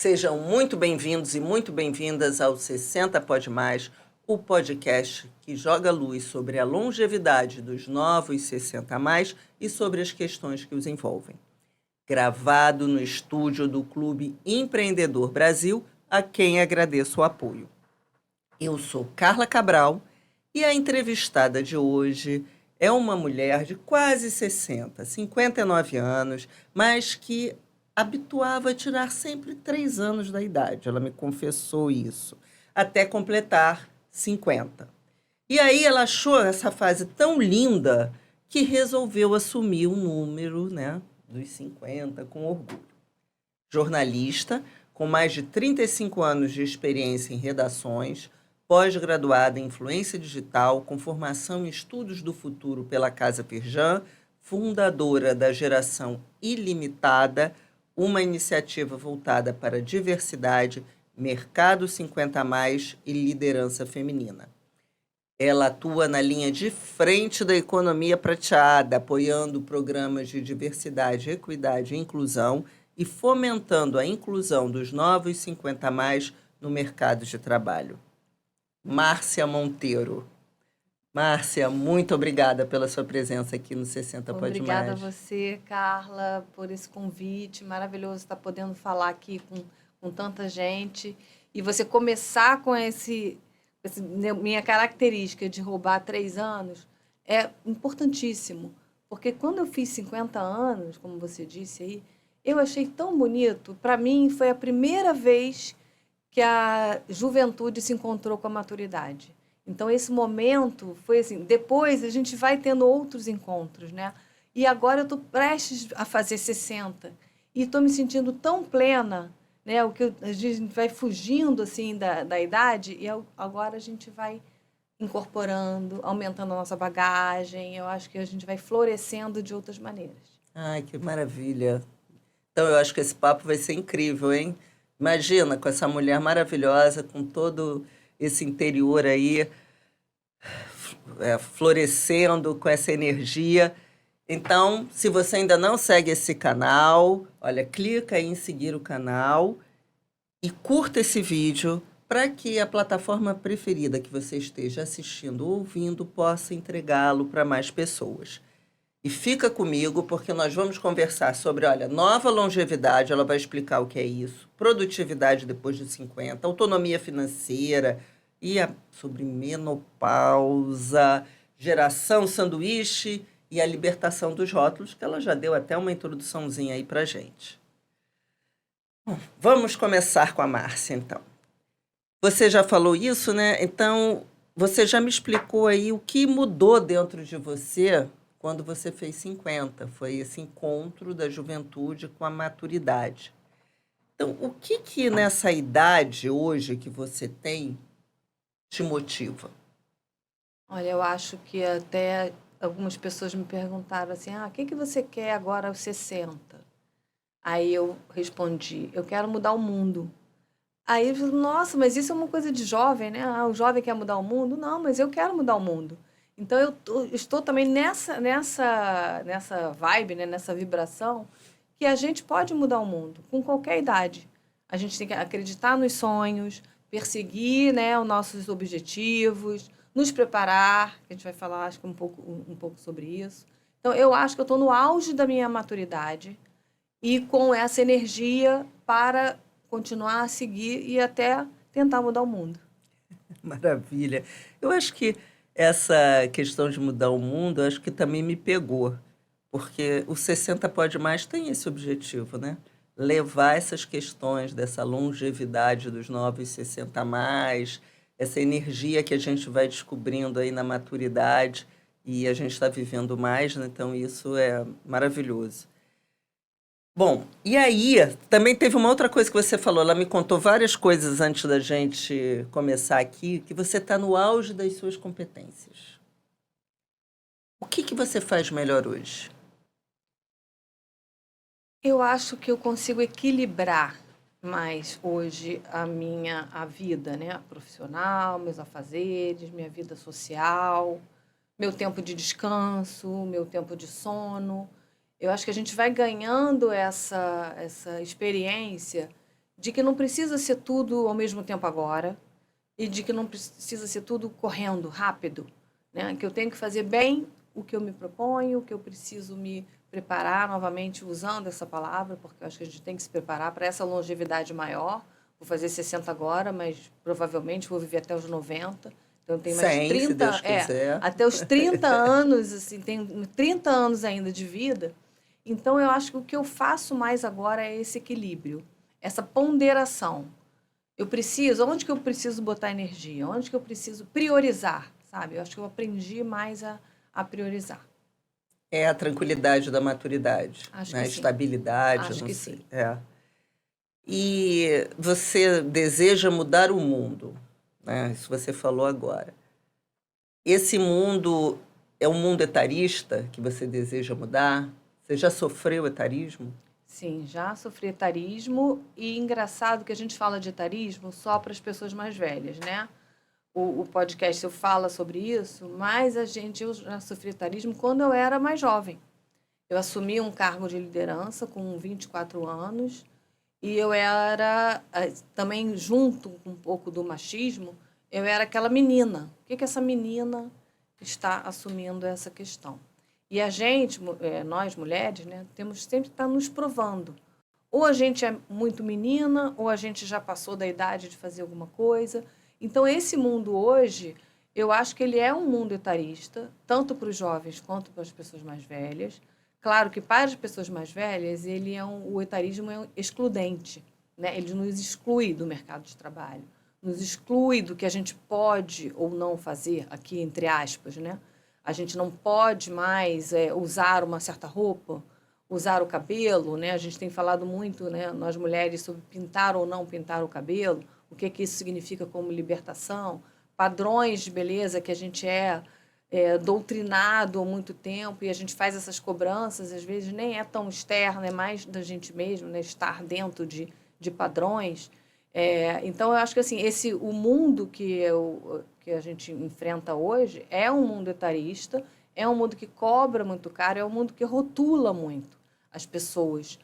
Sejam muito bem-vindos e muito bem-vindas ao 60 Pode Mais, o podcast que joga luz sobre a longevidade dos novos 60 a mais e sobre as questões que os envolvem. Gravado no estúdio do Clube Empreendedor Brasil, a quem agradeço o apoio. Eu sou Carla Cabral e a entrevistada de hoje é uma mulher de quase 60, 59 anos, mas que habituava a tirar sempre 3 anos da idade. Ela me confessou isso, até completar 50. E aí ela achou essa fase tão linda que resolveu assumir o número, né, dos 50 com orgulho. Jornalista, com mais de 35 anos de experiência em redações, pós-graduada em influência digital, com formação em estudos do futuro pela Casa Firjan, fundadora da Geração Ilimitada, uma iniciativa voltada para diversidade, mercado 50 a mais e liderança feminina. Ela atua na linha de frente da economia prateada, apoiando programas de diversidade, equidade e inclusão e fomentando a inclusão dos novos 50 a mais no mercado de trabalho. Márcia Monteiro. Márcia, muito obrigada pela sua presença aqui no 60 Pode Mais. Obrigada a você, Carla, por esse convite. Maravilhoso estar podendo falar aqui com tanta gente. E você começar com minha característica de roubar 3 anos é importantíssimo. Porque quando eu fiz 50 anos, como você disse aí, eu achei tão bonito. Para mim, foi a primeira vez que a juventude se encontrou com a maturidade. Então, esse momento foi assim, depois a gente vai tendo outros encontros, né? E agora eu estou prestes a fazer 60 e estou me sentindo tão plena, né? A gente vai fugindo assim da idade e agora a gente vai incorporando, aumentando a nossa bagagem. Eu acho que a gente vai florescendo de outras maneiras. Ai, que maravilha. Então, eu acho que esse papo vai ser incrível, hein? Imagina, com essa mulher maravilhosa, com todo esse interior aí, florescendo com essa energia. Então, se você ainda não segue esse canal, olha, clica aí em seguir o canal e curta esse vídeo para que a plataforma preferida que você esteja assistindo ou ouvindo possa entregá-lo para mais pessoas. E fica comigo, porque nós vamos conversar sobre, olha, nova longevidade, ela vai explicar o que é isso, produtividade depois de 50, autonomia financeira, sobre menopausa, geração sanduíche e a libertação dos rótulos, que ela já deu até uma introduçãozinha aí pra gente. Bom, vamos começar com a Márcia, então. Você já falou isso, né? Então, você já me explicou aí o que mudou dentro de você quando você fez 50. Foi esse encontro da juventude com a maturidade. Então, o que nessa idade hoje que você tem te motiva? Olha, eu acho que até algumas pessoas me perguntaram assim, o que você quer agora aos 60? Aí eu respondi, eu quero mudar o mundo. Aí eles falaram, nossa, mas isso é uma coisa de jovem, né? O jovem quer mudar o mundo? Não, mas eu quero mudar o mundo. Então eu estou também nessa vibe, né? Nessa vibração, que a gente pode mudar o mundo com qualquer idade. A gente tem que acreditar nos sonhos, perseguir, né, os nossos objetivos, nos preparar, que a gente vai falar, acho que um pouco sobre isso. Então, eu acho que eu estou no auge da minha maturidade e com essa energia para continuar a seguir e até tentar mudar o mundo. Maravilha. Eu acho que essa questão de mudar o mundo, eu acho que também me pegou, porque o 60 Pode Mais tem esse objetivo, né? Levar essas questões dessa longevidade dos novos 60 a mais, essa energia que a gente vai descobrindo aí na maturidade e a gente está vivendo mais, né? Então isso é maravilhoso. Bom, e aí, também teve uma outra coisa que você falou, ela me contou várias coisas antes da gente começar aqui, que você está no auge das suas competências. O que você faz melhor hoje? Eu acho que eu consigo equilibrar mais hoje a vida, né? Profissional, meus afazeres, minha vida social, meu tempo de descanso, meu tempo de sono. Eu acho que a gente vai ganhando essa experiência de que não precisa ser tudo ao mesmo tempo agora e de que não precisa ser tudo correndo, rápido, né? Que eu tenho que fazer bem o que eu me proponho, que eu preciso me preparar novamente usando essa palavra, porque eu acho que a gente tem que se preparar para essa longevidade maior. Vou fazer 60 agora, mas provavelmente vou viver até os 90. Então, eu tenho mais 100, se 30, Deus quiser. até os 30 anos, assim, tenho 30 anos ainda de vida. Então, eu acho que o que eu faço mais agora é esse equilíbrio, essa ponderação. Eu preciso, onde que eu preciso botar energia? Onde que eu preciso priorizar, sabe? Eu acho que eu aprendi mais a priorizar. É a tranquilidade da maturidade, Acho né? que A sim. estabilidade, Acho não que sei. sim. É. E você deseja mudar o mundo, né? Isso você falou agora. Esse mundo é um mundo etarista que você deseja mudar? Você já sofreu etarismo? Sim, já sofri etarismo e engraçado que a gente fala de etarismo só para as pessoas mais velhas, né? O podcast eu fala sobre isso, mas eu já sofri etarismo quando eu era mais jovem. Eu assumi um cargo de liderança com 24 anos e eu era, também junto com um pouco do machismo, eu era aquela menina. Por que que essa menina está assumindo essa questão? E a gente, nós mulheres, né, temos sempre que estar nos provando. Ou a gente é muito menina, ou a gente já passou da idade de fazer alguma coisa. Então, esse mundo hoje, eu acho que ele é um mundo etarista, tanto para os jovens quanto para as pessoas mais velhas. Claro que para as pessoas mais velhas, o etarismo é excludente, né? Ele nos exclui do mercado de trabalho, nos exclui do que a gente pode ou não fazer, aqui entre aspas, né? A gente não pode mais usar uma certa roupa, usar o cabelo, né? A gente tem falado muito, né, nós mulheres, sobre pintar ou não pintar o cabelo, o que que isso significa como libertação, padrões de beleza que a gente doutrinado há muito tempo e a gente faz essas cobranças, às vezes nem é tão externa, é mais da gente mesmo, né, estar dentro de padrões. Então, eu acho que assim, o mundo que a gente enfrenta hoje é um mundo etarista, é um mundo que cobra muito caro, é um mundo que rotula muito as pessoas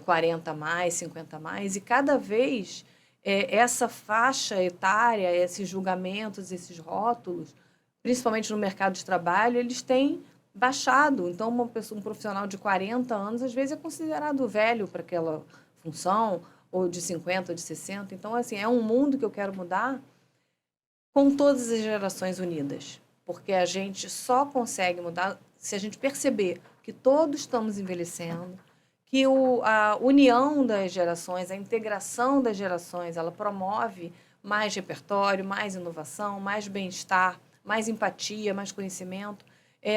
40 a mais, 50 a mais, e cada vez essa faixa etária, esses julgamentos, esses rótulos, principalmente no mercado de trabalho, eles têm baixado. Então, um profissional de 40 anos, às vezes, é considerado velho para aquela função, ou de 50, ou de 60. Então, assim, é um mundo que eu quero mudar com todas as gerações unidas, porque a gente só consegue mudar se a gente perceber que todos estamos envelhecendo, que a união das gerações, a integração das gerações, ela promove mais repertório, mais inovação, mais bem-estar, mais empatia, mais conhecimento.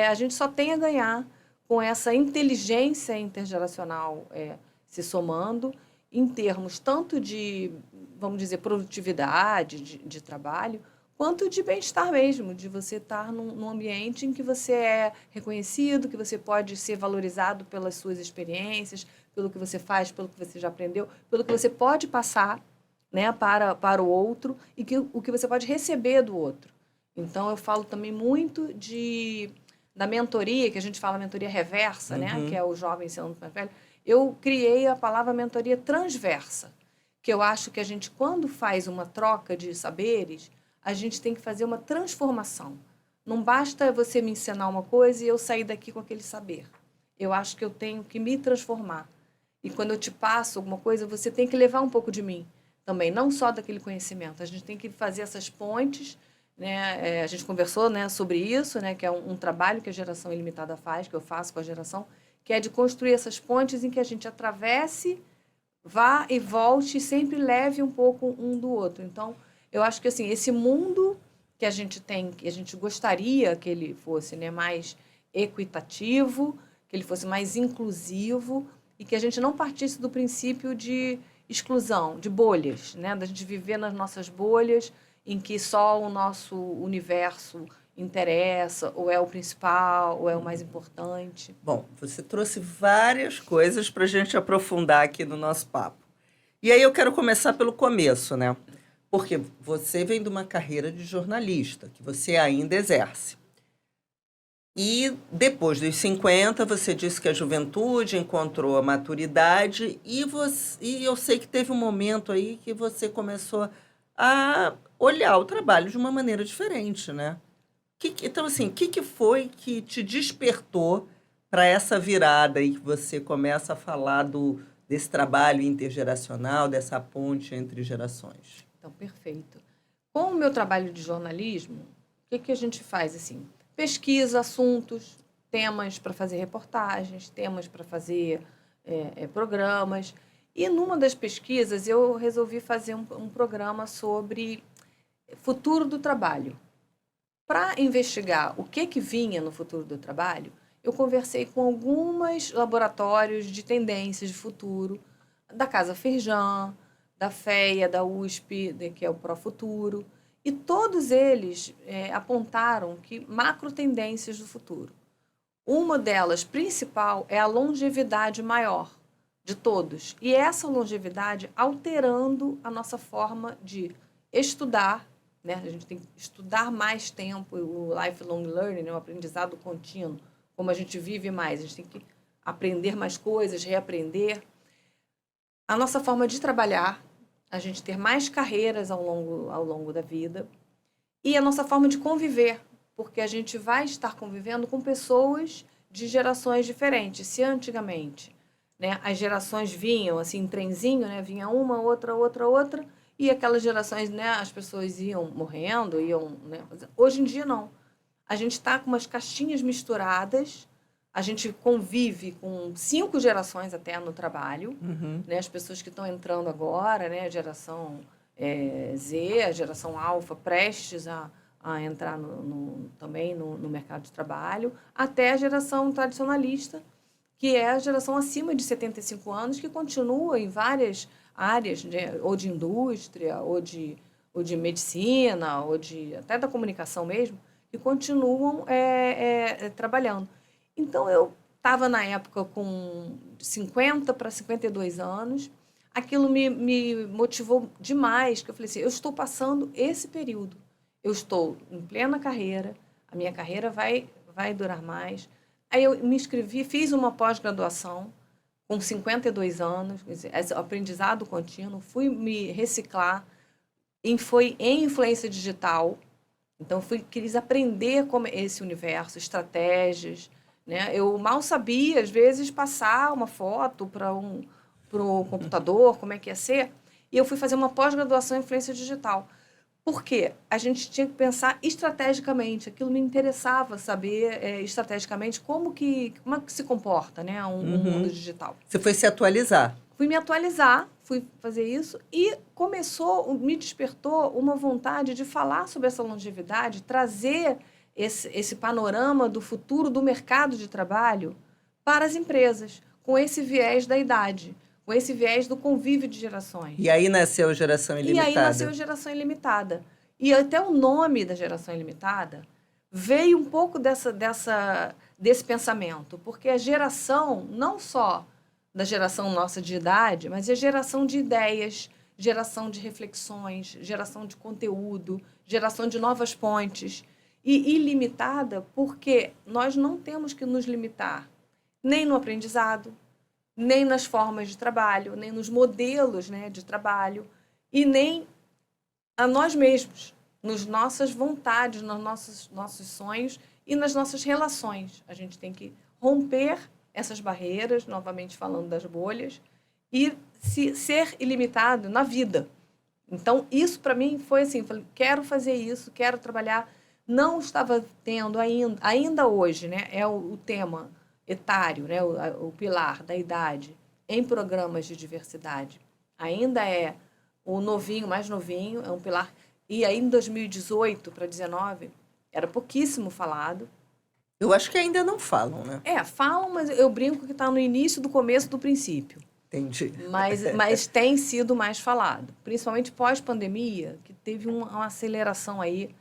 A gente só tem a ganhar com essa inteligência intergeracional se somando em termos tanto de, vamos dizer, produtividade de trabalho, quanto de bem-estar mesmo, de você estar num ambiente em que você é reconhecido, que você pode ser valorizado pelas suas experiências, pelo que você faz, pelo que você já aprendeu, pelo que você pode passar, né, para o outro e o que você pode receber do outro. Então, eu falo também muito da mentoria, que a gente fala mentoria reversa, né, que é o jovem ensinando mais velho. Eu criei a palavra mentoria transversa, que eu acho que a gente, quando faz uma troca de saberes, a gente tem que fazer uma transformação. Não basta você me ensinar uma coisa e eu sair daqui com aquele saber. Eu acho que eu tenho que me transformar. E quando eu te passo alguma coisa, você tem que levar um pouco de mim também, não só daquele conhecimento. A gente tem que fazer essas pontes, né? A gente conversou, né, sobre isso, né, que é um trabalho que a Geração Ilimitada faz, que eu faço com a geração, que é de construir essas pontes em que a gente atravesse, vá e volte e sempre leve um pouco um do outro. Então, eu acho que assim, esse mundo que a gente tem, que a gente gostaria que ele fosse, né, mais equitativo, que ele fosse mais inclusivo e que a gente não partisse do princípio de exclusão, de bolhas, né, da gente viver nas nossas bolhas em que só o nosso universo interessa, ou é o principal, ou é o mais importante. Bom, você trouxe várias coisas para a gente aprofundar aqui no nosso papo. E aí eu quero começar pelo começo, né? Porque você vem de uma carreira de jornalista, que você ainda exerce. E depois dos 50, você disse que a juventude encontrou a maturidade e eu sei que teve um momento aí que você começou a olhar o trabalho de uma maneira diferente, né? Então, assim, o que foi que te despertou para essa virada aí que você começa a falar desse trabalho intergeracional, dessa ponte entre gerações? Então, perfeito. Com o meu trabalho de jornalismo, o que a gente faz assim? Pesquisa assuntos, temas para fazer reportagens, temas para fazer programas. E numa das pesquisas eu resolvi fazer um programa sobre futuro do trabalho. Para investigar o que vinha no futuro do trabalho, eu conversei com alguns laboratórios de tendências de futuro, da Casa Firjan, da FEA, da USP, que é o Profuturo, e todos eles apontaram que macro tendências do futuro. Uma delas, principal, é a longevidade maior de todos. E essa longevidade alterando a nossa forma de estudar, né? A gente tem que estudar mais tempo, o lifelong learning, né? O aprendizado contínuo, como a gente vive mais, a gente tem que aprender mais coisas, reaprender. A nossa forma de trabalhar, a gente ter mais carreiras ao longo da vida, e a nossa forma de conviver, porque a gente vai estar convivendo com pessoas de gerações diferentes. Se antigamente, né, as gerações vinham assim em trenzinho, né, vinha uma, outra, e aquelas gerações, né, as pessoas iam morrendo, né, hoje em dia não. A gente está com umas caixinhas misturadas, a gente convive com 5 gerações até no trabalho, né, as pessoas que estão entrando agora, né, a geração Z, a geração alfa, prestes a entrar também no mercado de trabalho, até a geração tradicionalista, que é a geração acima de 75 anos, que continua em várias áreas, ou de indústria, ou de medicina, até da comunicação mesmo, que continuam trabalhando. Então, eu estava na época com 50 para 52 anos, aquilo me motivou demais, que eu falei assim, eu estou passando esse período, eu estou em plena carreira, a minha carreira vai durar mais. Aí eu me inscrevi, fiz uma pós-graduação com 52 anos, aprendizado contínuo, fui me reciclar, foi em influência digital, então quis aprender como esse universo, estratégias, né? Eu mal sabia, às vezes, passar uma foto para o computador, como é que ia ser, e eu fui fazer uma pós-graduação em influência digital. Por quê? A gente tinha que pensar estrategicamente, aquilo me interessava saber estrategicamente como é que se comporta, né, um mundo digital. Você foi se atualizar. Fui me atualizar, fui fazer isso e me despertou uma vontade de falar sobre essa longevidade, trazer esse panorama do futuro do mercado de trabalho para as empresas, com esse viés da idade, com esse viés do convívio de gerações. E aí nasceu a Geração Ilimitada. E aí nasceu a Geração Ilimitada. E até o nome da Geração Ilimitada veio um pouco desse pensamento, porque a geração, não só da geração nossa de idade, mas é geração de ideias, geração de reflexões, geração de conteúdo, geração de novas pontes. E ilimitada porque nós não temos que nos limitar nem no aprendizado, nem nas formas de trabalho, nem nos modelos, né, de trabalho, e nem a nós mesmos, nas nossas vontades, nos nossos sonhos e nas nossas relações. A gente tem que romper essas barreiras, novamente falando das bolhas, e ser ilimitado na vida. Então, isso para mim foi assim, falei, quero fazer isso, quero trabalhar. Não estava tendo ainda hoje, né, é o tema etário, né, o pilar da idade em programas de diversidade. Ainda é o novinho, mais novinho, é um pilar. E aí, em 2018 para 2019, era pouquíssimo falado. Eu acho que ainda não falam, né? Falam, mas eu brinco que está no início do começo do princípio. Entendi. Mas tem sido mais falado, principalmente pós-pandemia, que teve uma aceleração aí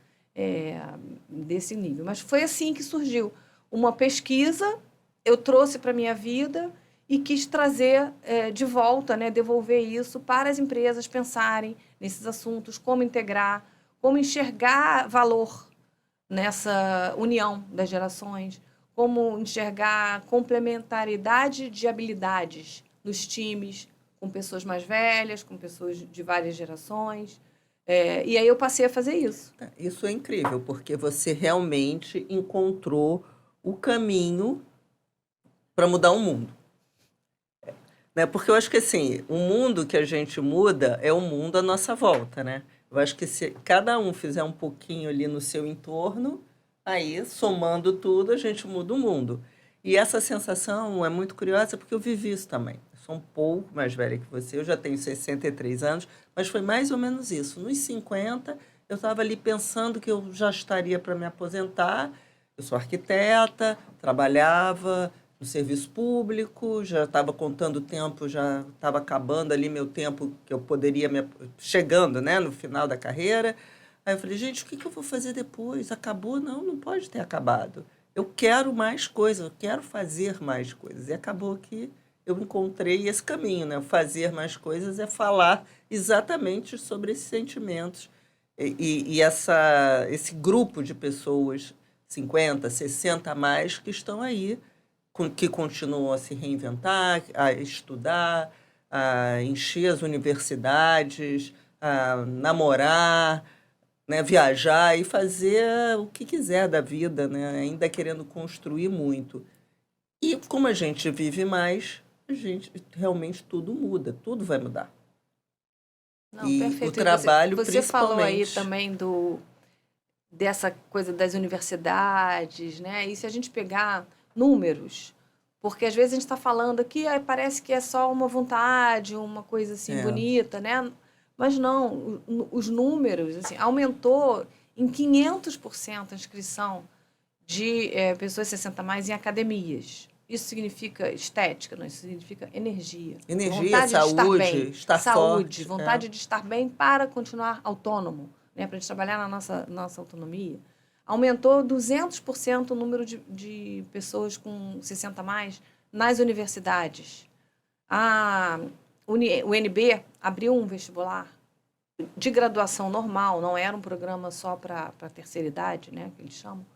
desse nível. Mas foi assim que surgiu. Uma pesquisa, eu trouxe para a minha vida e quis trazer de volta, né, devolver isso para as empresas pensarem nesses assuntos, como integrar, como enxergar valor nessa união das gerações, como enxergar complementaridade de habilidades nos times, com pessoas mais velhas, com pessoas de várias gerações. E aí eu passei a fazer isso. Isso é incrível, porque você realmente encontrou o caminho para mudar o mundo. Né? Porque eu acho que assim, o mundo que a gente muda é o mundo à nossa volta, né? Eu acho que se cada um fizer um pouquinho ali no seu entorno, aí, somando tudo, a gente muda o mundo. E essa sensação é muito curiosa porque eu vivi isso também. Eu sou um pouco mais velha que você, eu já tenho 63 anos, mas foi mais ou menos isso. Nos 50, eu estava ali pensando que eu já estaria para me aposentar. Eu sou arquiteta, trabalhava no serviço público, já estava contando o tempo, já estava acabando ali meu tempo que eu poderia chegando, né, no final da carreira. Aí eu falei, gente, o que eu vou fazer depois? Acabou? Não, não pode ter acabado. Eu quero mais coisas, eu quero fazer mais coisas. E acabou que eu encontrei esse caminho, né? Fazer mais coisas é falar exatamente sobre esses sentimentos e esse grupo de pessoas, 50, 60 a mais, que estão aí, que continuam a se reinventar, a estudar, a encher as universidades, a namorar, né, viajar e fazer o que quiser da vida, né, ainda querendo construir muito. E como a gente vive mais, a gente realmente tudo muda, tudo vai mudar. Não, E o perfeito. E trabalho, você falou aí principalmente. também dessa coisa das universidades, né? E se a gente pegar números, porque às vezes a gente está falando aqui, aí parece que é só uma vontade, uma coisa assim É. bonita, né? Mas não, os números, assim, aumentou em 500% a inscrição de pessoas 60 mais em academias. Isso significa estética, não, isso significa energia. Energia, Vontade de estar bem, saúde, estar saúde, forte. É. vontade de estar bem para continuar autônomo, né, para a gente trabalhar na nossa autonomia. Aumentou 200% o número de pessoas com 60 mais nas universidades. O UNB abriu um vestibular de graduação normal, não era um programa só para a terceira idade, né, que eles chamam.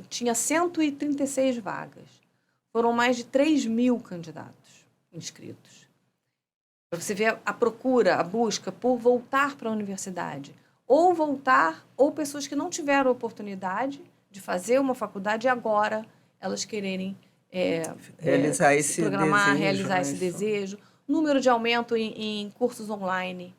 Tinha 136 vagas. Foram mais de 3.000 candidatos inscritos. Para você ver a procura, a busca por voltar para a universidade. Ou voltar, ou pessoas que não tiveram oportunidade de fazer uma faculdade e agora elas quererem realizar esse programar, desejo, realizar né? esse desejo. Número de aumento em cursos online.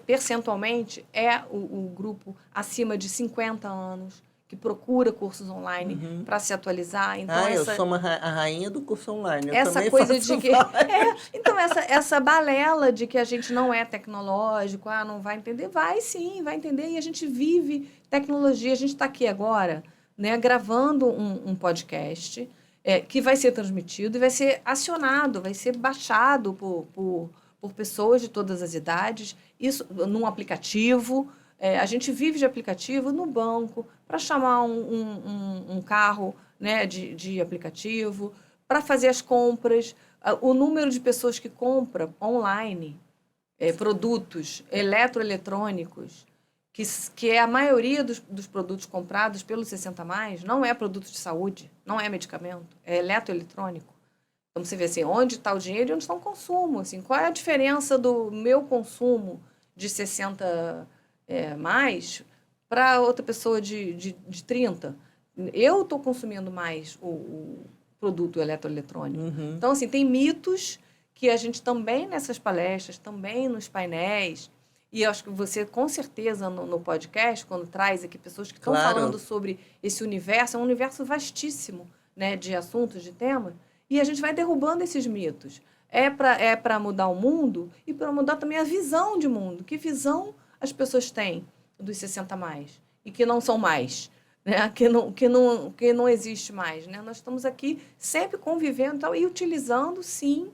Percentualmente, o grupo acima de 50 anos que procura cursos online para se atualizar. Então, Eu sou a rainha do curso online. Eu essa também coisa faço de que vários. então essa balela de que a gente não é tecnológico, não vai entender, vai sim, vai entender, e a gente vive tecnologia. A gente está aqui agora, né, gravando um podcast que vai ser transmitido e vai ser acionado, vai ser baixado por pessoas de todas as idades, isso num aplicativo. A gente vive de aplicativo no banco, para chamar um carro, né, de aplicativo, para fazer as compras. O número de pessoas que compram online produtos eletroeletrônicos, que é a maioria dos produtos comprados pelos 60 mais, não é produto de saúde, não é medicamento, é eletroeletrônico. Então, você vê assim, onde está o dinheiro e onde está o consumo. Assim, qual é a diferença do meu consumo de 60 mais para outra pessoa de 30? Eu estou consumindo mais o produto eletroeletrônico. Uhum. Então, assim, tem mitos que a gente também nessas palestras, também nos painéis, e eu acho que você, com certeza, no podcast, quando traz aqui pessoas que estão falando sobre esse universo, é um universo vastíssimo, né, de assuntos, de temas, e a gente vai derrubando esses mitos. É para mudar o mundo e para mudar também a visão de mundo. Que visão as pessoas têm dos 60 mais e que não são mais, né? Que não existe mais. Né? Nós estamos aqui sempre convivendo e utilizando, sim.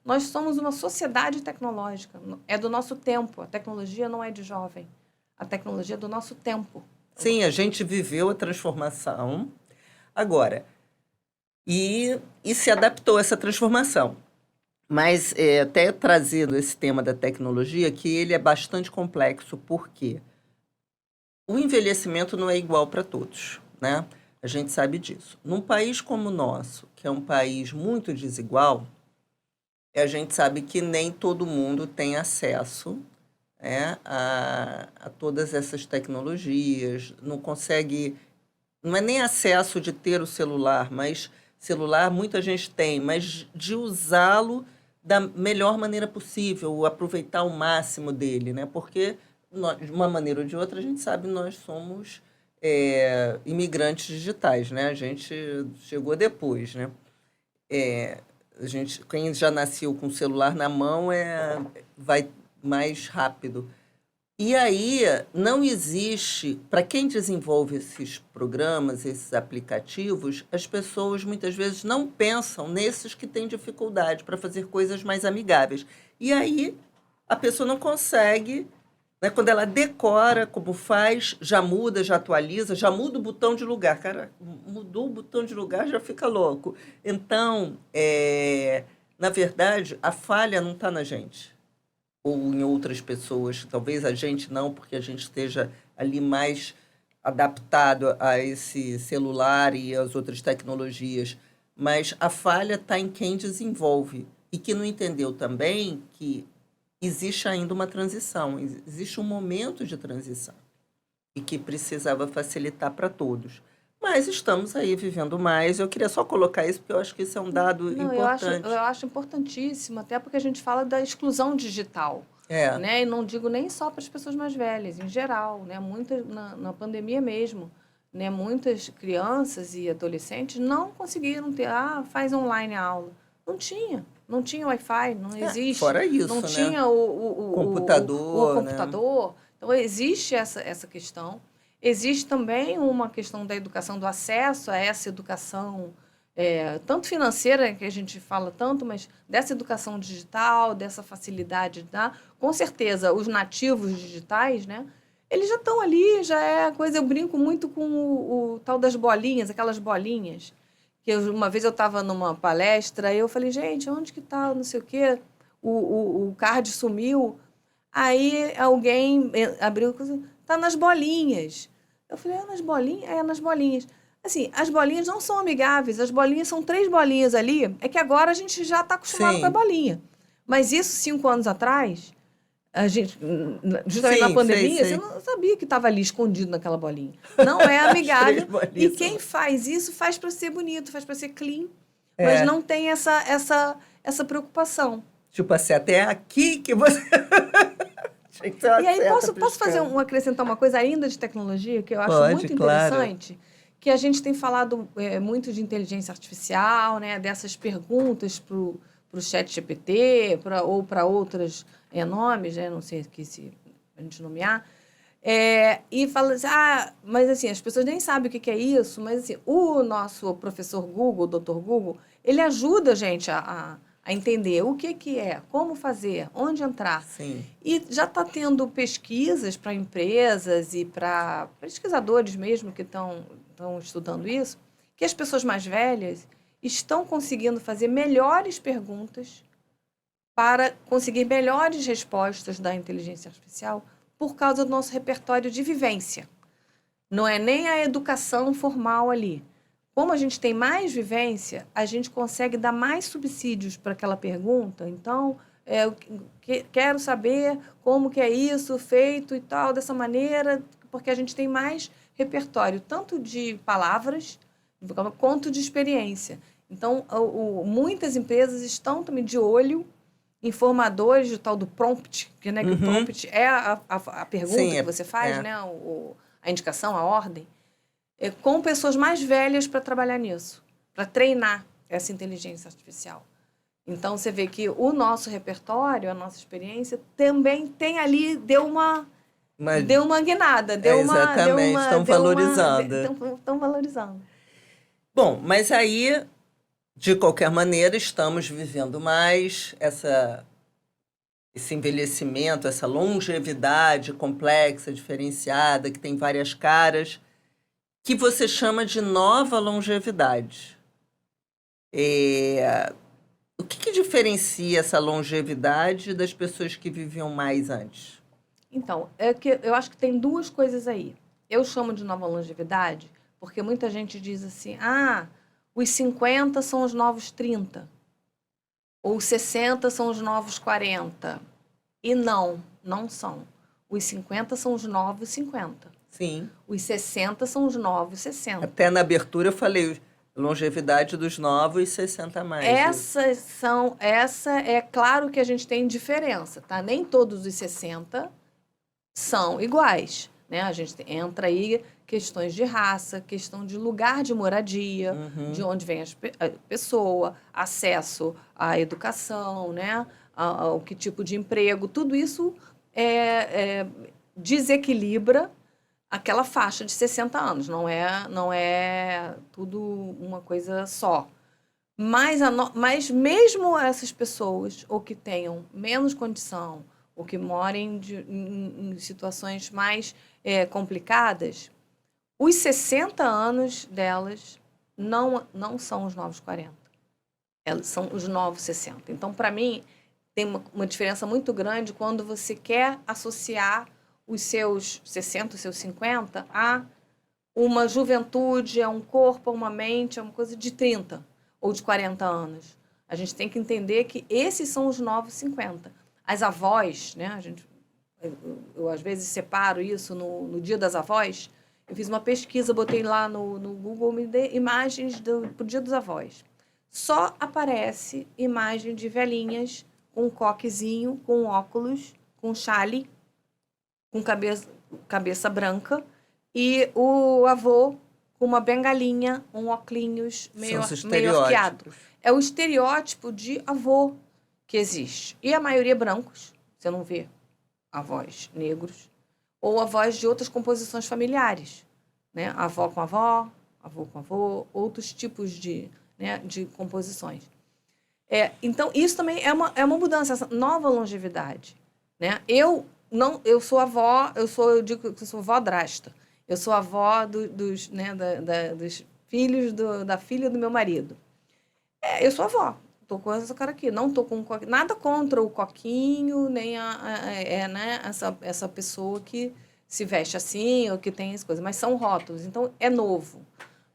Nós somos uma sociedade tecnológica. É do nosso tempo. A tecnologia não é de jovem. A tecnologia é do nosso tempo. Sim, a gente viveu a transformação agora e se adaptou a essa transformação. Mas até trazendo esse tema da tecnologia, que ele é bastante complexo. Por quê? o envelhecimento não é igual para todos, né? A gente sabe disso. Num país como o nosso, que é um país muito desigual, a gente sabe que nem todo mundo tem acesso, a todas essas tecnologias, não consegue, não é nem acesso de ter o celular, mas celular muita gente tem, mas de usá-lo da melhor maneira possível, aproveitar o máximo dele, né? Porque, de uma maneira ou de outra, a gente sabe, nós somos imigrantes digitais, né? A gente chegou depois, né? Quem já nasceu com o celular na mão vai mais rápido. E aí, não existe, para quem desenvolve esses programas, esses aplicativos, as pessoas muitas vezes não pensam nesses que têm dificuldade para fazer coisas mais amigáveis. E aí, a pessoa não consegue, né? Quando ela decora como faz, já muda, já atualiza, já muda o botão de lugar. Cara, mudou o botão de lugar, já fica louco. Então, na verdade, a falha não está na gente ou em outras pessoas. Talvez a gente não, porque a gente esteja ali mais adaptado a esse celular e às outras tecnologias. Mas a falha está em quem desenvolve e que não entendeu também que existe ainda uma transição, existe um momento de transição e que precisava facilitar para todos. Mas estamos aí vivendo mais. Eu queria só colocar isso, porque eu acho que isso é um dado Não, importante. eu acho importantíssimo, até porque a gente fala da exclusão digital. É. Né? E não digo nem só para as pessoas mais velhas, em geral, né? Na pandemia mesmo, né? Muitas crianças e adolescentes não conseguiram ter, faz online a aula. Não tinha Wi-Fi, não existe. Fora isso, não né? tinha o computador, computador. Né? Então, existe essa questão. Existe também uma questão da educação, do acesso a essa educação, tanto financeira, que a gente fala tanto, mas dessa educação digital, dessa facilidade, com certeza, os nativos digitais, né? Eles já estão ali, já é coisa. Eu brinco muito com o tal das bolinhas, aquelas bolinhas. Uma vez eu estava numa palestra e eu falei, gente, onde que está não sei o quê? O card sumiu. Aí alguém abriu, está nas bolinhas. Eu falei, nas bolinhas? Nas bolinhas. Assim, as bolinhas não são amigáveis, as bolinhas são 3 bolinhas ali. É que agora a gente já está acostumado com a bolinha. Mas isso, 5 anos atrás, a gente, justamente na pandemia, você não sabia que estava ali escondido naquela bolinha. Não é amigável. E quem faz isso faz para ser bonito, faz para ser clean, mas não tem essa preocupação. Tipo assim, até aqui que você... E aí, posso acrescentar uma coisa ainda de tecnologia que eu acho muito interessante? Claro. Que a gente tem falado muito de inteligência artificial, né? Dessas perguntas para o chat GPT ou para outros nomes, né? Não sei se a gente nomear. E fala assim, mas assim, as pessoas nem sabem o que é isso, mas assim, o nosso professor Google, o Dr. Google, ele ajuda a gente a entender o que é, como fazer, onde entrar. Sim. E já está tendo pesquisas para empresas e para pesquisadores mesmo que estão estudando isso, que as pessoas mais velhas estão conseguindo fazer melhores perguntas para conseguir melhores respostas da inteligência artificial por causa do nosso repertório de vivência. Não é nem a educação formal ali. Como a gente tem mais vivência, a gente consegue dar mais subsídios para aquela pergunta. Então, quero saber como que é isso feito e tal, dessa maneira, porque a gente tem mais repertório, tanto de palavras quanto de experiência. Então, muitas empresas estão também de olho em formadores do tal do prompt, que, né, que o prompt é a pergunta que você faz, né, a indicação, a ordem, com pessoas mais velhas para trabalhar nisso, para treinar essa inteligência artificial. Então, você vê que o nosso repertório, a nossa experiência, também tem ali, deu uma guinada. Exatamente, estão valorizando. Estão valorizando. Bom, mas aí, de qualquer maneira, estamos vivendo mais esse envelhecimento, essa longevidade complexa, diferenciada, que tem várias caras, que você chama de nova longevidade. O que diferencia essa longevidade das pessoas que viviam mais antes? Então, eu acho que tem 2 coisas aí. eu chamo de nova longevidade porque muita gente diz assim, os 50 são os novos 30, ou os 60 são os novos 40. E não são. Os 50 são os novos 50. Sim. Os 60 são os novos 60. Até na abertura eu falei longevidade dos novos 60 a mais. Essa é claro que a gente tem diferença, tá? Nem todos os 60 são iguais, né? A gente entra aí questões de raça, questão de lugar de moradia, de onde vem a pessoa, acesso à educação, né? Ao que tipo de emprego, tudo isso desequilibra aquela faixa de 60 anos, não é tudo uma coisa só. Mas mesmo essas pessoas, ou que tenham menos condição, ou que morem em situações mais complicadas, os 60 anos delas não são os novos 40. Elas são os novos 60. Então, para mim, tem uma diferença muito grande quando você quer associar os seus 60, os seus 50 a uma juventude, a um corpo, a uma mente, a uma coisa de 30 ou de 40 anos. A gente tem que entender que esses são os novos 50. As avós, né? Eu às vezes separo isso no Dia das Avós. Eu fiz uma pesquisa, botei lá no Google, me dê imagens pro Dia dos Avós. Só aparece imagem de velhinhas com um coquezinho, com óculos, com chale, com cabeça branca, e o avô com uma bengalinha, um óculos meio arqueado. É o estereótipo de avô que existe. E a maioria brancos, você não vê avós negros, ou avós de outras composições familiares, né? Avó com avó, avô com avô, outros tipos de composições. Então, isso também é uma mudança, essa nova longevidade, né? Eu sou avó, eu digo que eu sou vodrasta. Eu sou avó dos filhos da filha do meu marido. Eu sou avó. Tô com essa cara aqui. Não tô com nada contra o coquinho, nem essa pessoa que se veste assim ou que tem as coisas. Mas são rótulos. Então, é novo.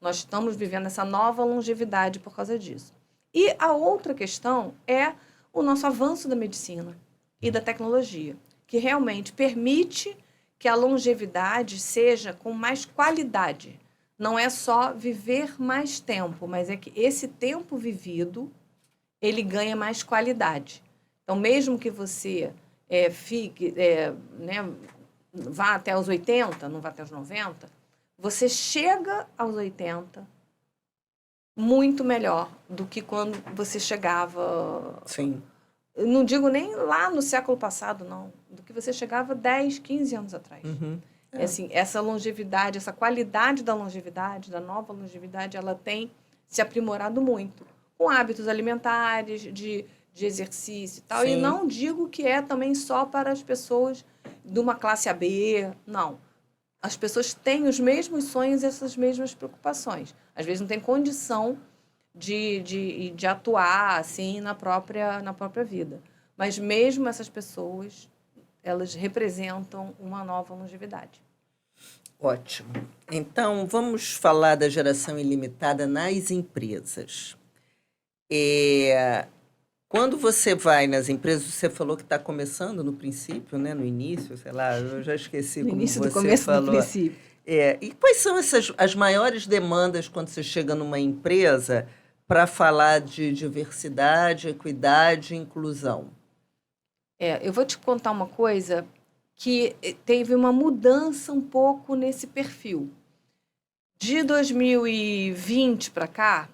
Nós estamos vivendo essa nova longevidade por causa disso. E a outra questão é o nosso avanço da medicina e da tecnologia, que realmente permite que a longevidade seja com mais qualidade. Não é só viver mais tempo, mas é que esse tempo vivido, ele ganha mais qualidade. Então, mesmo que você vá até os 80, não vá até os 90, você chega aos 80 muito melhor do que quando você chegava... Sim. Eu não digo nem lá no século passado, não. Do que você chegava 10, 15 anos atrás. Assim, essa longevidade, essa qualidade da longevidade, da nova longevidade, ela tem se aprimorado muito. Com hábitos alimentares, de exercício e tal. Sim. E não digo que é também só para as pessoas de uma classe AB, não. As pessoas têm os mesmos sonhos e essas mesmas preocupações. Às vezes não tem condição de atuar assim na própria vida. Mas mesmo essas pessoas, elas representam uma nova longevidade. Ótimo. Então, vamos falar da geração ilimitada nas empresas. Quando você vai nas empresas, você falou que está começando no princípio, né? No início, sei lá, eu já esqueci como você falou. No início do começo do princípio. E quais são as maiores demandas quando você chega numa empresa para falar de diversidade, equidade e inclusão? Eu vou te contar uma coisa que teve uma mudança um pouco nesse perfil. De 2020 para cá,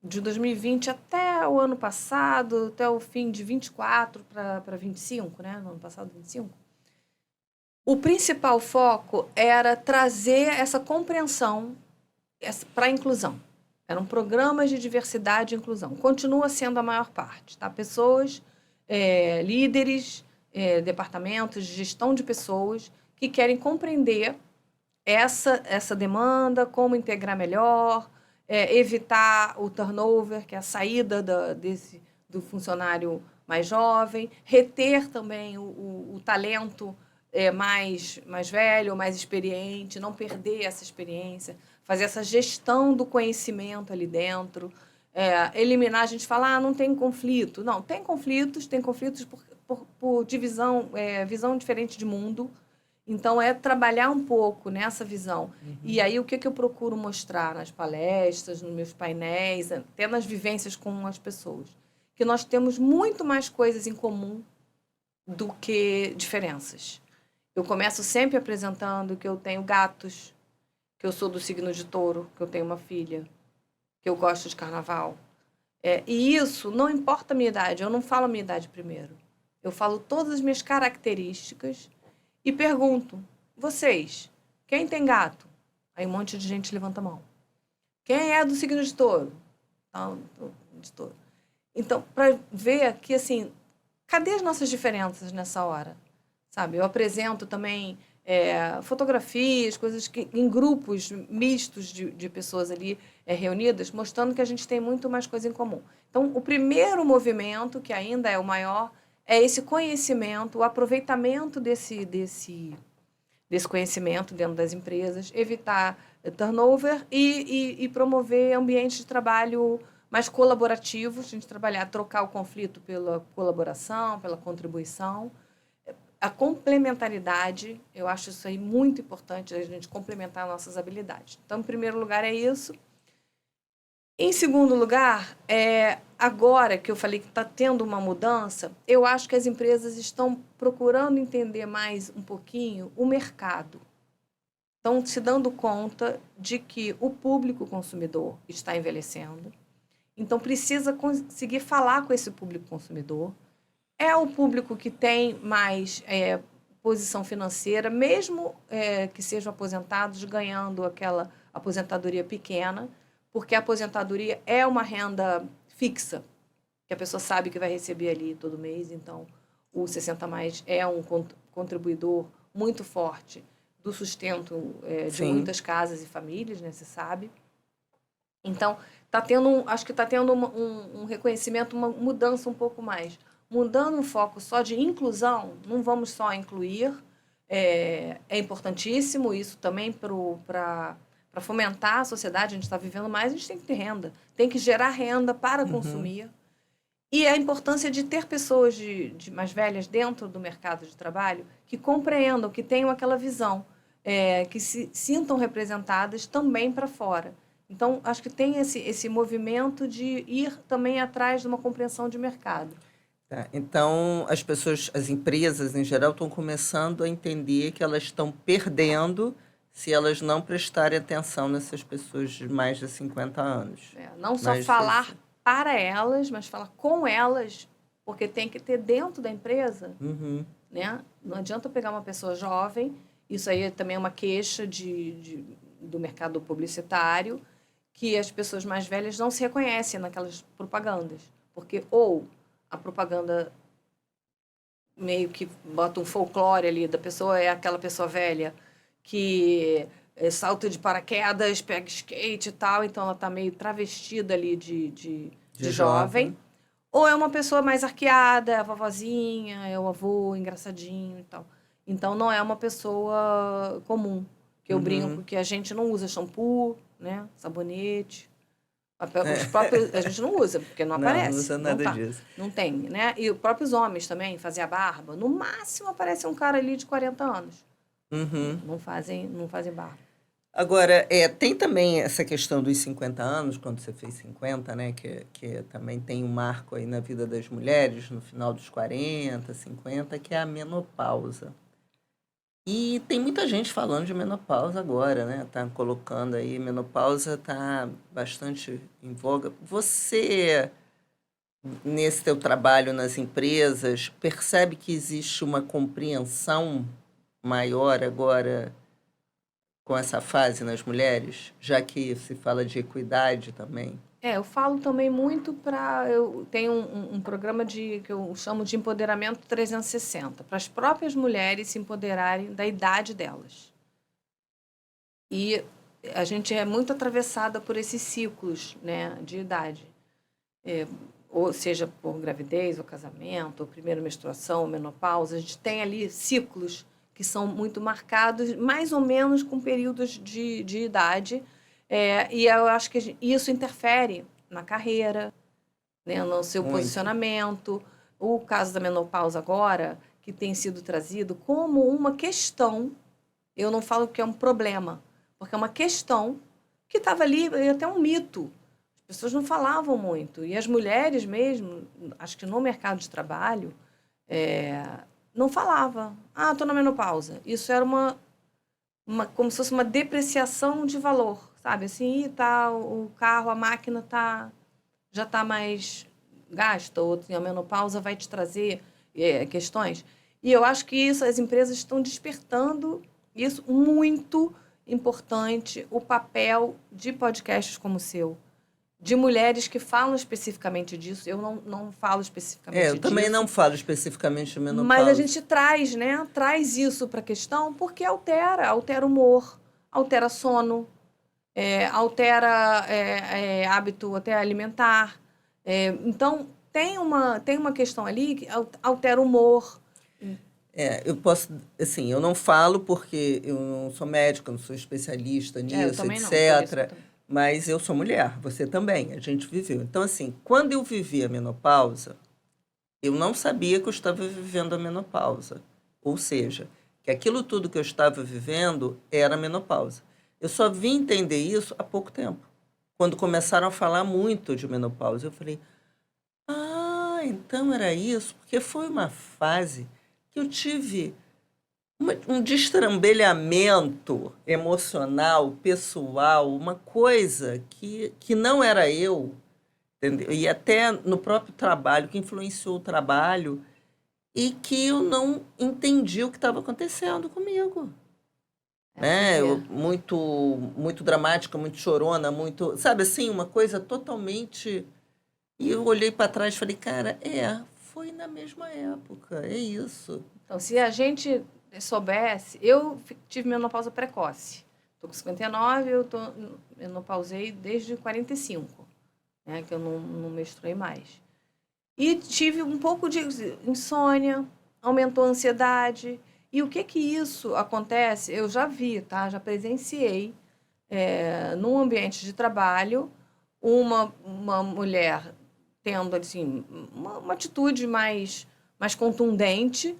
de 2020 até o ano passado, até o fim de 24 para 25, né? No ano passado, 25. O principal foco era trazer essa compreensão para a inclusão. Eram programas de diversidade e inclusão. Continua sendo a maior parte, tá? Pessoas, líderes, departamentos de gestão de pessoas que querem compreender essa demanda, como integrar melhor, evitar o turnover, que é a saída do funcionário mais jovem, reter também o talento mais velho ou mais experiente, não perder essa experiência, fazer essa gestão do conhecimento ali dentro, eliminar, a gente fala, não tem conflito. Não, tem conflitos por divisão, visão diferente de mundo. Então, trabalhar um pouco nessa visão. E aí, o que eu procuro mostrar nas palestras, nos meus painéis, até nas vivências com as pessoas? Que nós temos muito mais coisas em comum do que diferenças. Eu começo sempre apresentando que eu tenho gatos, que eu sou do signo de Touro, que eu tenho uma filha, que eu gosto de carnaval. E isso não importa a minha idade, eu não falo a minha idade primeiro. Eu falo todas as minhas características e pergunto, vocês, quem tem gato? Aí um monte de gente levanta a mão. Quem é do signo de Touro? Não, de Touro. Então, para ver que, assim, cadê as nossas diferenças nessa hora? Sabe? Eu apresento também fotografias, coisas que, em grupos mistos de pessoas ali reunidas, mostrando que a gente tem muito mais coisa em comum. Então, o primeiro movimento, que ainda é o maior, é esse conhecimento, o aproveitamento desse conhecimento dentro das empresas, evitar turnover e promover ambientes de trabalho mais colaborativos, a gente trabalhar, trocar o conflito pela colaboração, pela contribuição. A complementaridade, eu acho isso aí muito importante, a gente complementar nossas habilidades. Então, em primeiro lugar, é isso. Em segundo lugar, agora que eu falei que está tendo uma mudança, eu acho que as empresas estão procurando entender mais um pouquinho o mercado. Estão se dando conta de que o público consumidor está envelhecendo. Então, precisa conseguir falar com esse público consumidor. É o público que tem mais posição financeira, mesmo que sejam aposentados, ganhando aquela aposentadoria pequena, porque a aposentadoria é uma renda fixa, que a pessoa sabe que vai receber ali todo mês. Então, o 60 mais é um contribuidor muito forte do sustento de muitas casas e famílias, né, você sabe. Então, acho que está tendo um reconhecimento, uma mudança um pouco mais. Mudando o foco só de inclusão, não vamos só incluir, é importantíssimo isso também para fomentar a sociedade, a gente está vivendo mais, a gente tem que ter renda, tem que gerar renda para consumir. E a importância de ter pessoas de mais velhas dentro do mercado de trabalho que compreendam, que tenham aquela visão, que se sintam representadas também para fora. Então, acho que tem esse movimento de ir também atrás de uma compreensão de mercado. Tá. Então, as empresas em geral estão começando a entender que elas estão perdendo se elas não prestarem atenção nessas pessoas de mais de 50 anos. Não só falar para elas, mas falar com elas, porque tem que ter dentro da empresa, né? Não adianta pegar uma pessoa jovem, isso aí também é uma queixa do mercado publicitário, que as pessoas mais velhas não se reconhecem naquelas propagandas, porque ou a propaganda meio que bota um folclore ali da pessoa, é aquela pessoa velha que salta de paraquedas, pega skate e tal, então ela está meio travestida ali de jovem. Ou é uma pessoa mais arqueada, é a vovozinha, é o avô engraçadinho e tal. Então não é uma pessoa comum, que eu brinco que a gente não usa shampoo, né, sabonete. Os próprios, a gente não usa, porque não aparece. Não usa nada disso. Não tem, né? E os próprios homens também, fazer a barba. No máximo aparece um cara ali de 40 anos. Não fazem barba. Agora, tem também essa questão dos 50 anos, quando você fez 50, né? Que também tem um marco aí na vida das mulheres, no final dos 40, 50, que é a menopausa. E tem muita gente falando de menopausa agora, né? Tá colocando aí, menopausa tá bastante em voga. Você, nesse teu trabalho nas empresas, percebe que existe uma compreensão maior agora com essa fase nas mulheres, já que se fala de equidade também? Eu falo também muito eu tenho um programa que eu chamo de empoderamento 360, para as próprias mulheres se empoderarem da idade delas. E a gente é muito atravessada por esses ciclos, né, de idade. Ou seja, por gravidez, ou casamento, ou primeira menstruação, ou menopausa, a gente tem ali ciclos que são muito marcados, mais ou menos com períodos de idade. E eu acho que isso interfere na carreira, né, no seu Muito. posicionamento. O caso da menopausa agora, que tem sido trazido como uma questão, eu não falo que é um problema, porque é uma questão que estava ali, até um mito. As pessoas não falavam muito. E as mulheres mesmo, acho que no mercado de trabalho, não falava. Ah, estou na menopausa. Isso era como se fosse uma depreciação de valor, sabe? Assim, tá, o carro, a máquina já está mais gasta, ou assim, a menopausa vai te trazer questões. E eu acho que as empresas estão despertando isso muito importante, o papel de podcasts como o seu, de mulheres que falam especificamente disso. Eu não falo especificamente Eu também disso. não falo especificamente de menopausa. Mas a gente traz, né? Traz isso para a questão porque altera o humor, altera sono, altera hábito até alimentar. Então, tem uma questão ali que altera o humor. Eu posso, assim, eu não falo porque eu não sou médica, não sou especialista Eu nisso, também não, por isso que eu etc. também. Mas eu sou mulher, você também, a gente viveu. Então, assim, quando eu vivi a menopausa, eu não sabia que eu estava vivendo a menopausa. Ou seja, que aquilo tudo que eu estava vivendo era menopausa. Eu só vim entender isso há pouco tempo. Quando começaram a falar muito de menopausa, eu falei, ah, então era isso, porque foi uma fase que eu tive um destrambelhamento emocional, pessoal, uma coisa que não era eu, entendeu? E até no próprio trabalho, que influenciou o trabalho, e que eu não entendi o que estava acontecendo comigo. Você Né? vê. Muito, muito dramática, muito chorona, muito. Sabe assim, uma coisa totalmente. E eu olhei para trás e falei, cara, foi na mesma época, é isso. Então, se a gente soubesse... Eu tive menopausa precoce. Estou com 59, menopausei desde 45, né? Que eu não menstruei mais. E tive um pouco de insônia, aumentou a ansiedade. E o que isso acontece? Eu já vi, tá? Já presenciei, num ambiente de trabalho, uma mulher tendo assim, uma atitude mais contundente,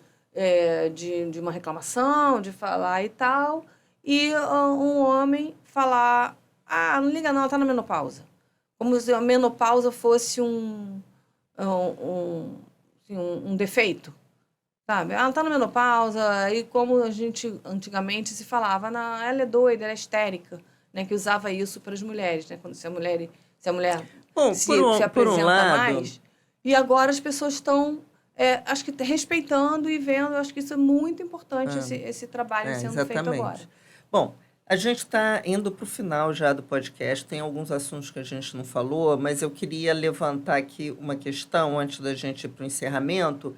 de uma reclamação, de falar e tal, e um homem falar: ah, não liga não, ela está na menopausa. Como se a menopausa fosse um defeito, sabe? Ela está na menopausa, e como a gente antigamente se falava, não, ela é doida, ela é histérica, né? Que usava isso para as mulheres, né? Quando se a mulher Bom, se por um apresenta lado, mais. E agora as pessoas estão, acho que respeitando e vendo. Acho que isso é muito importante, esse trabalho sendo feito agora. exatamente. Bom, a gente está indo para o final já do podcast. Tem alguns assuntos que a gente não falou, mas eu queria levantar aqui uma questão antes da gente ir para o encerramento,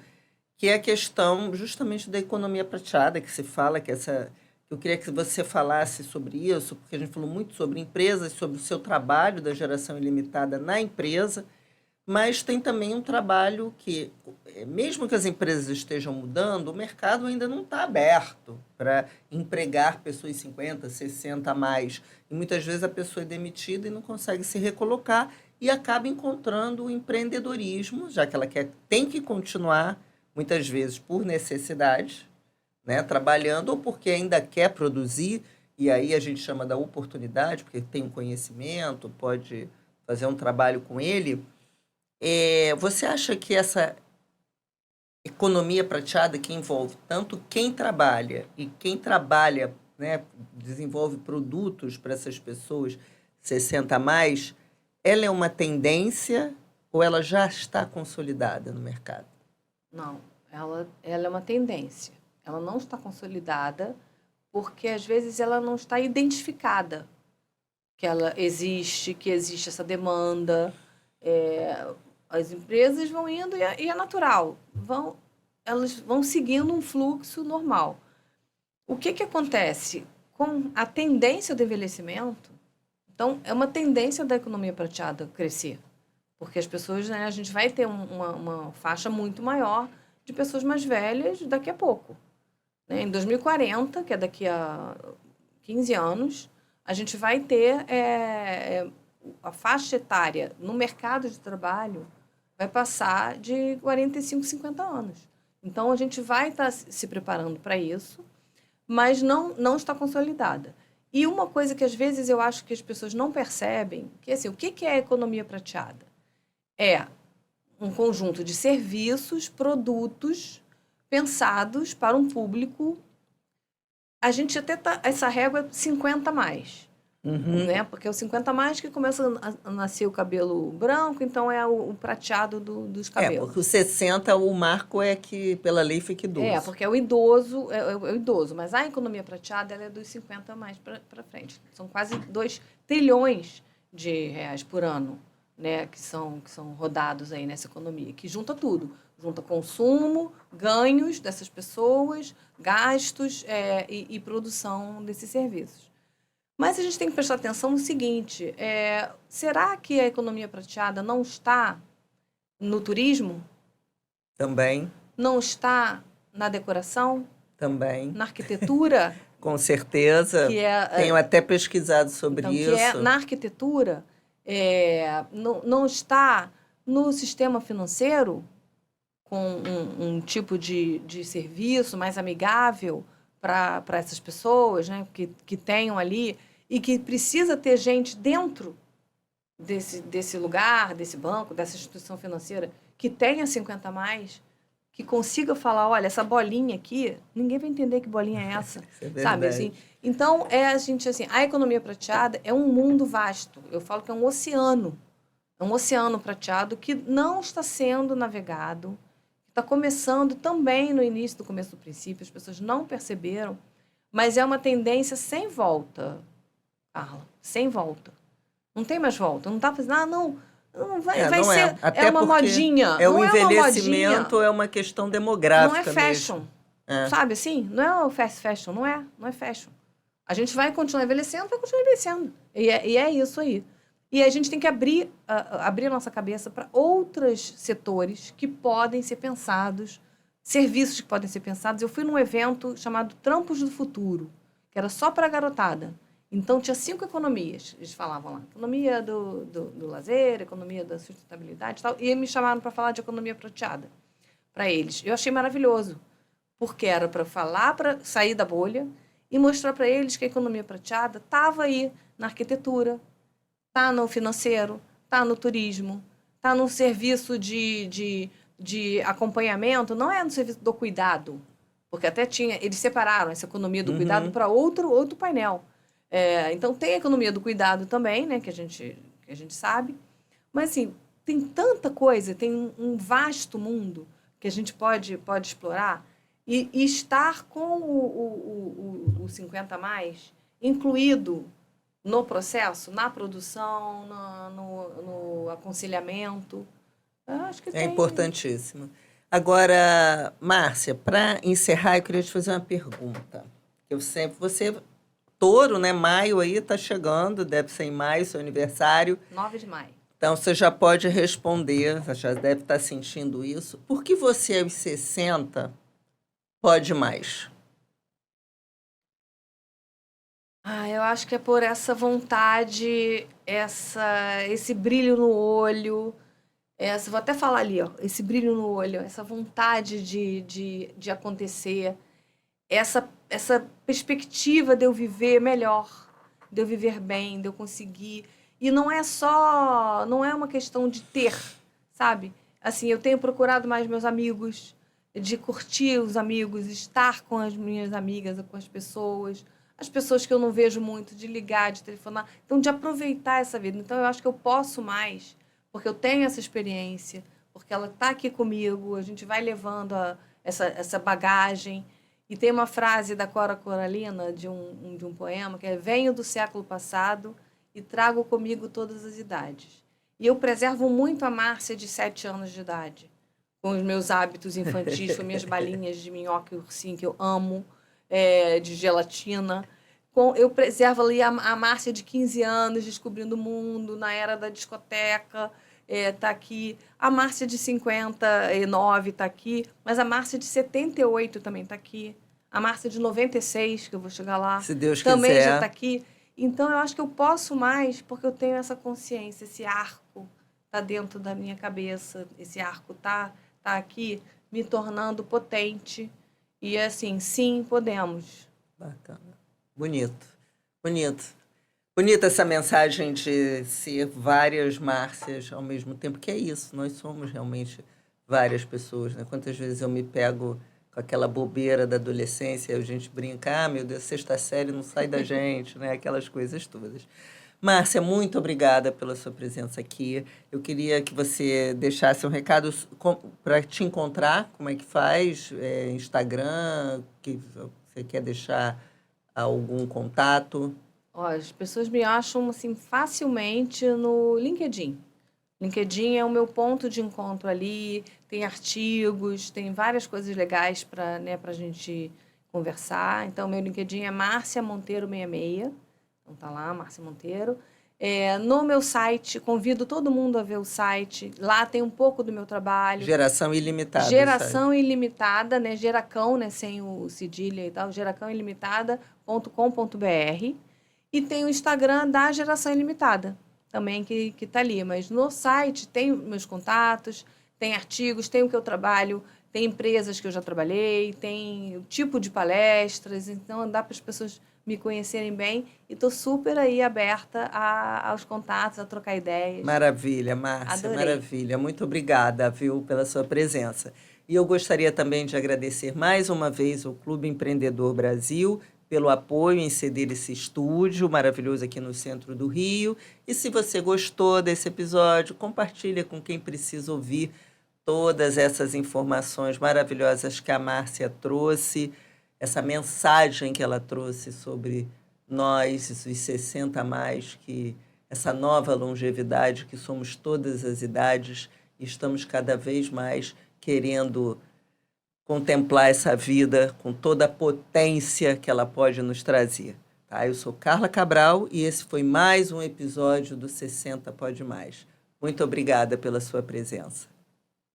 que é a questão justamente da economia prateada, que se fala, eu queria que você falasse sobre isso, porque a gente falou muito sobre empresas, sobre o seu trabalho da geração ilimitada na empresa, mas tem também um trabalho que, mesmo que as empresas estejam mudando, o mercado ainda não está aberto para empregar pessoas 50, 60 a mais. E muitas vezes a pessoa é demitida e não consegue se recolocar e acaba encontrando o empreendedorismo, já que ela tem que continuar, muitas vezes por necessidade, né, trabalhando, ou porque ainda quer produzir, e aí a gente chama da oportunidade, porque tem um conhecimento, pode fazer um trabalho com ele. Você acha que essa economia prateada que envolve tanto quem trabalha e quem trabalha, né, desenvolve produtos para essas pessoas 60 a mais, ela é uma tendência ou ela já está consolidada no mercado? Não, ela é uma tendência. Ela não está consolidada porque, às vezes, ela não está identificada que existe essa demanda. As empresas vão indo e é natural. Elas vão seguindo um fluxo normal. O que acontece? Com a tendência do envelhecimento, então, é uma tendência da economia prateada crescer. Porque as pessoas, né, a gente vai ter uma faixa muito maior de pessoas mais velhas daqui a pouco. né? Em 2040, que é daqui a 15 anos, a gente vai ter a faixa etária no mercado de trabalho vai passar de 45, 50 anos. Então, a gente vai estar se preparando para isso, mas não está consolidada. E uma coisa que, às vezes, eu acho que as pessoas não percebem, que assim, o que é a economia prateada? É um conjunto de serviços, produtos pensados para um público. A gente até essa régua é 50 mais, né? Porque é o 50 mais que começa a nascer o cabelo branco, então é o prateado dos cabelos. Porque o 60, o marco é que, pela lei, fica idoso. Porque é o idoso, é o idoso. Mas a economia prateada ela é dos 50 mais para frente. São quase 2 trilhões de reais por ano, né? Que são rodados aí nessa economia, que junta tudo. Junta consumo, ganhos dessas pessoas, gastos e produção desses serviços. Mas a gente tem que prestar atenção no seguinte, será que a economia prateada não está no turismo? Também. Não está na decoração? Também. Na arquitetura? Com certeza. Tenho até pesquisado sobre isso. Na arquitetura, não está no sistema financeiro, com um tipo de serviço mais amigável para essas pessoas, né, que tenham ali, e que precisa ter gente dentro desse lugar, desse banco, dessa instituição financeira, que tenha 50 mais, que consiga falar, olha, essa bolinha aqui, ninguém vai entender que bolinha é essa, sabe? Assim, então, a economia prateada é um mundo vasto. Eu falo que é um oceano prateado que não está sendo navegado, está começando também no início do começo do princípio, as pessoas não perceberam, mas é uma tendência sem volta, Carla, sem volta. Não tem mais volta, não está fazendo, não vai ser, até uma modinha. O envelhecimento é uma questão demográfica. Não é fashion, sabe assim? Não é o fast fashion, não é fashion. A gente vai continuar envelhecendo, E é isso aí. E a gente tem que abrir a nossa cabeça para outros setores que podem ser pensados, serviços que podem ser pensados. Eu fui num evento chamado Trampos do Futuro, que era só para garotada. Então, tinha 5 economias, eles falavam lá. Economia do lazer, economia da sustentabilidade e tal. E me chamaram para falar de economia prateada para eles. Eu achei maravilhoso, porque era para falar, para sair da bolha e mostrar para eles que a economia prateada estava aí na arquitetura, está no financeiro, está no turismo, está no serviço de acompanhamento, não é no serviço do cuidado, porque até eles separaram essa economia do cuidado para outro painel. Então, tem a economia do cuidado também, né, que a gente sabe, mas, assim, tem tanta coisa, tem um vasto mundo que a gente pode explorar e estar com o 50 mais incluído no processo, na produção, no aconselhamento. Eu acho que importantíssimo. Agora, Márcia, para encerrar, eu queria te fazer uma pergunta. Touro, né? Maio aí está chegando, deve ser em maio, seu aniversário. 9 de maio. Então, você já pode responder, já deve estar sentindo isso. Por que você, aos 60, pode mais? Eu acho que é por essa vontade, esse brilho no olho, vou até falar ali, ó, esse brilho no olho, essa vontade de acontecer, essa perspectiva de eu viver melhor, de eu viver bem, de eu conseguir. E não é uma questão de ter, sabe? Assim, eu tenho procurado mais meus amigos, de curtir os amigos, estar com as minhas amigas, com as pessoas que eu não vejo muito, de ligar, de telefonar. Então, de aproveitar essa vida. Então, eu acho que eu posso mais, porque eu tenho essa experiência, porque ela está aqui comigo, a gente vai levando essa bagagem. E tem uma frase da Cora Coralina, de um poema, que é: venho do século passado e trago comigo todas as idades. E eu preservo muito a Márcia de 7 anos de idade, com os meus hábitos infantis, com minhas balinhas de minhoca e ursinho, que eu amo, de gelatina. Eu preservo ali a Márcia de 15 anos, descobrindo o mundo, na era da discoteca, tá aqui. A Márcia de 59 está aqui, mas a Márcia de 78 também está aqui. A Márcia de 96, que eu vou chegar lá, Se Deus também quiser. já está aqui. Então, eu acho que eu posso mais porque eu tenho essa consciência, esse arco está dentro da minha cabeça, esse arco tá aqui me tornando potente. E assim, sim, podemos. Bacana. Bonito. Bonito. Bonita essa mensagem de ser várias Márcias ao mesmo tempo, que é isso, nós somos realmente várias pessoas, né? Quantas vezes eu me pego com aquela bobeira da adolescência, e a gente brinca, meu Deus, sexta série não sai da gente, né? Aquelas coisas todas. Márcia, muito obrigada pela sua presença aqui. Eu queria que você deixasse um recado para te encontrar, como é que faz, Instagram, que você quer deixar algum contato? Ó, as pessoas me acham assim facilmente no LinkedIn. LinkedIn é o meu ponto de encontro ali, tem artigos, tem várias coisas legais para, né, a gente conversar. Então, meu LinkedIn é Márcia Monteiro 66. Então, tá lá, Márcia Monteiro. No meu site, convido todo mundo a ver o site. Lá tem um pouco do meu trabalho. Geração Ilimitada. Geração Ilimitada, né? Geracão, né? Sem o cedilha e tal. Geraçãoilimitada.com.br. E tem o Instagram da Geração Ilimitada também, que tá ali. Mas no site tem meus contatos, tem artigos, tem o que eu trabalho, tem empresas que eu já trabalhei, tem o tipo de palestras. Então, dá para as pessoas me conhecerem bem. E estou super aí aberta aos contatos, a trocar ideias. Maravilha, Márcia, Adorei. maravilha. Muito obrigada, viu, pela sua presença. E eu gostaria também de agradecer mais uma vez ao Clube Empreendedor Brasil pelo apoio em ceder esse estúdio maravilhoso aqui no centro do Rio. E se você gostou desse episódio, compartilha com quem precisa ouvir todas essas informações maravilhosas que a Márcia trouxe, essa mensagem que ela trouxe sobre nós, os 60 a mais, que essa nova longevidade, que somos todas as idades e estamos cada vez mais querendo contemplar essa vida com toda a potência que ela pode nos trazer. Tá? Eu sou Carla Cabral e esse foi mais um episódio do 60 Pode Mais. Muito obrigada pela sua presença.